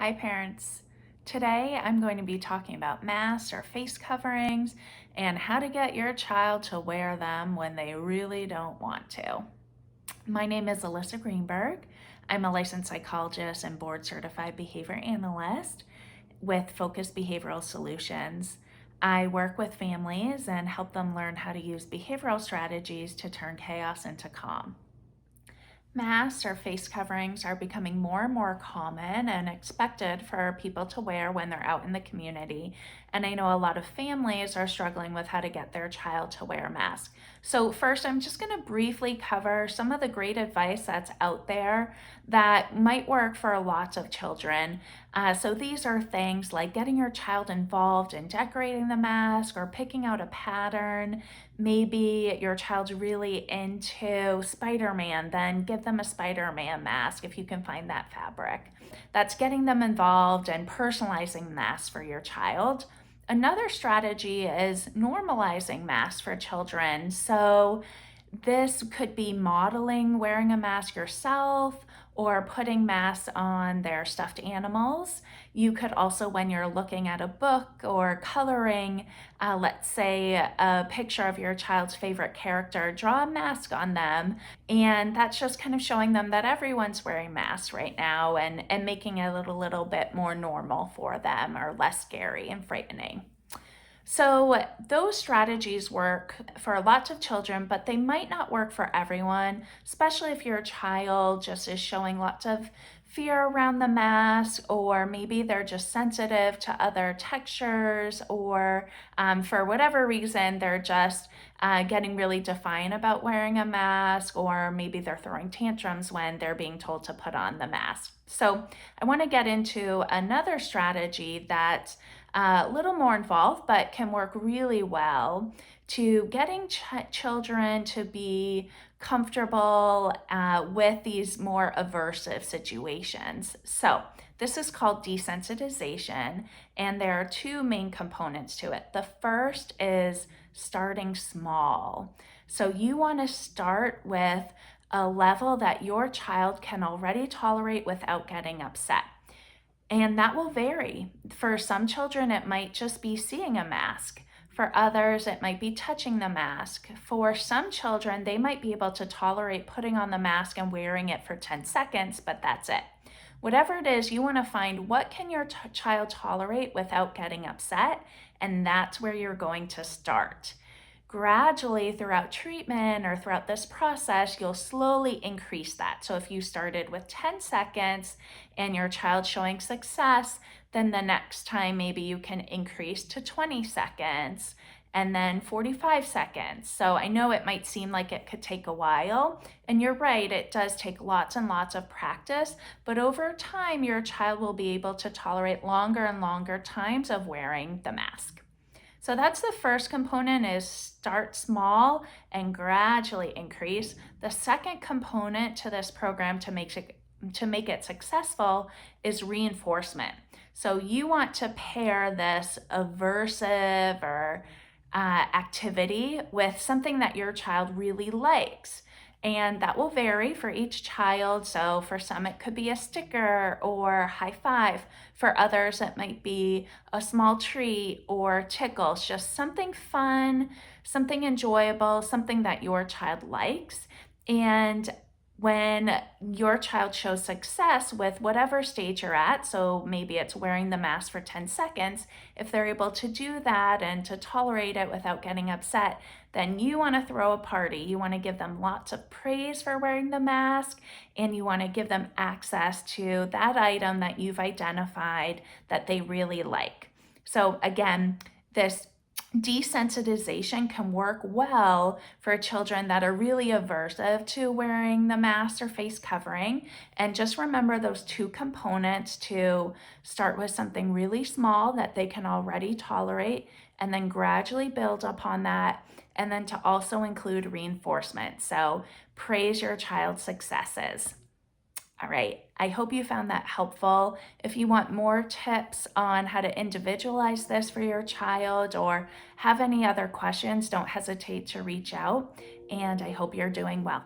Hi parents. Today I'm going to be talking about masks or face coverings and how to get your child to wear them when they really don't want to. My name is Alyssa Greenberg. I'm a licensed psychologist and board certified behavior analyst with Focused Behavioral Solutions. I work with families and help them learn how to use behavioral strategies to turn chaos into calm. Masks or face coverings are becoming more and more common and expected for people to wear when they're out in the community. And I know a lot of families are struggling with how to get their child to wear a mask. So first, I'm just going to briefly cover some of the great advice that's out there that might work for lots of children. So these are things like getting your child involved in decorating the mask or picking out a pattern. Maybe your child's really into Spider-Man, then give them a Spider-Man mask if you can find that fabric. That's getting them involved and personalizing masks for your child. Another strategy is normalizing masks for children. So this could be modeling wearing a mask yourself or putting masks on their stuffed animals. You could also, when you're looking at a book or coloring, let's say a picture of your child's favorite character, draw a mask on them. And that's just kind of showing them that everyone's wearing masks right now and making it a little bit more normal for them or less scary and frightening. So those strategies work for lots of children, but they might not work for everyone, especially if your child just is showing lots of fear around the mask, or maybe they're just sensitive to other textures, or for whatever reason, they're just getting really defiant about wearing a mask, or maybe they're throwing tantrums when they're being told to put on the mask. So I want to get into another strategy that's a little more involved, but can work really well to getting children to be comfortable with these more aversive situations. So this is called desensitization, and there are two main components to it. The first is starting small. So you want to start with a level that your child can already tolerate without getting upset. And that will vary. For some children, it might just be seeing a mask. For others, it might be touching the mask. For some children, they might be able to tolerate putting on the mask and wearing it for 10 seconds, but that's it. Whatever it is, you want to find what can your child tolerate without getting upset, and that's where you're going to start. Gradually throughout treatment or throughout this process, you'll slowly increase that. So if you started with 10 seconds and your child's showing success, then the next time maybe you can increase to 20 seconds and then 45 seconds. So I know it might seem like it could take a while, and you're right, it does take lots and lots of practice, but over time your child will be able to tolerate longer and longer times of wearing the mask. So that's the first component, is start small and gradually increase. The second component to this program to make it successful is reinforcement. So you want to pair this aversive or activity with something that your child really likes. And that will vary for each child. So for some, it could be a sticker or high five. For others, it might be a small treat or tickles, just something fun, something enjoyable, something that your child likes. And when your child shows success with whatever stage you're at, so maybe it's wearing the mask for 10 seconds, if they're able to do that and to tolerate it without getting upset, then you want to throw a party. You want to give them lots of praise for wearing the mask, and you want to give them access to that item that you've identified that they really like. So again, this desensitization can work well for children that are really aversive to wearing the mask or face covering. And just remember those two components: to start with something really small that they can already tolerate, and then gradually build upon that, and then to also include reinforcement. So praise your child's successes. All right, I hope you found that helpful. If you want more tips on how to individualize this for your child or have any other questions, don't hesitate to reach out, and I hope you're doing well.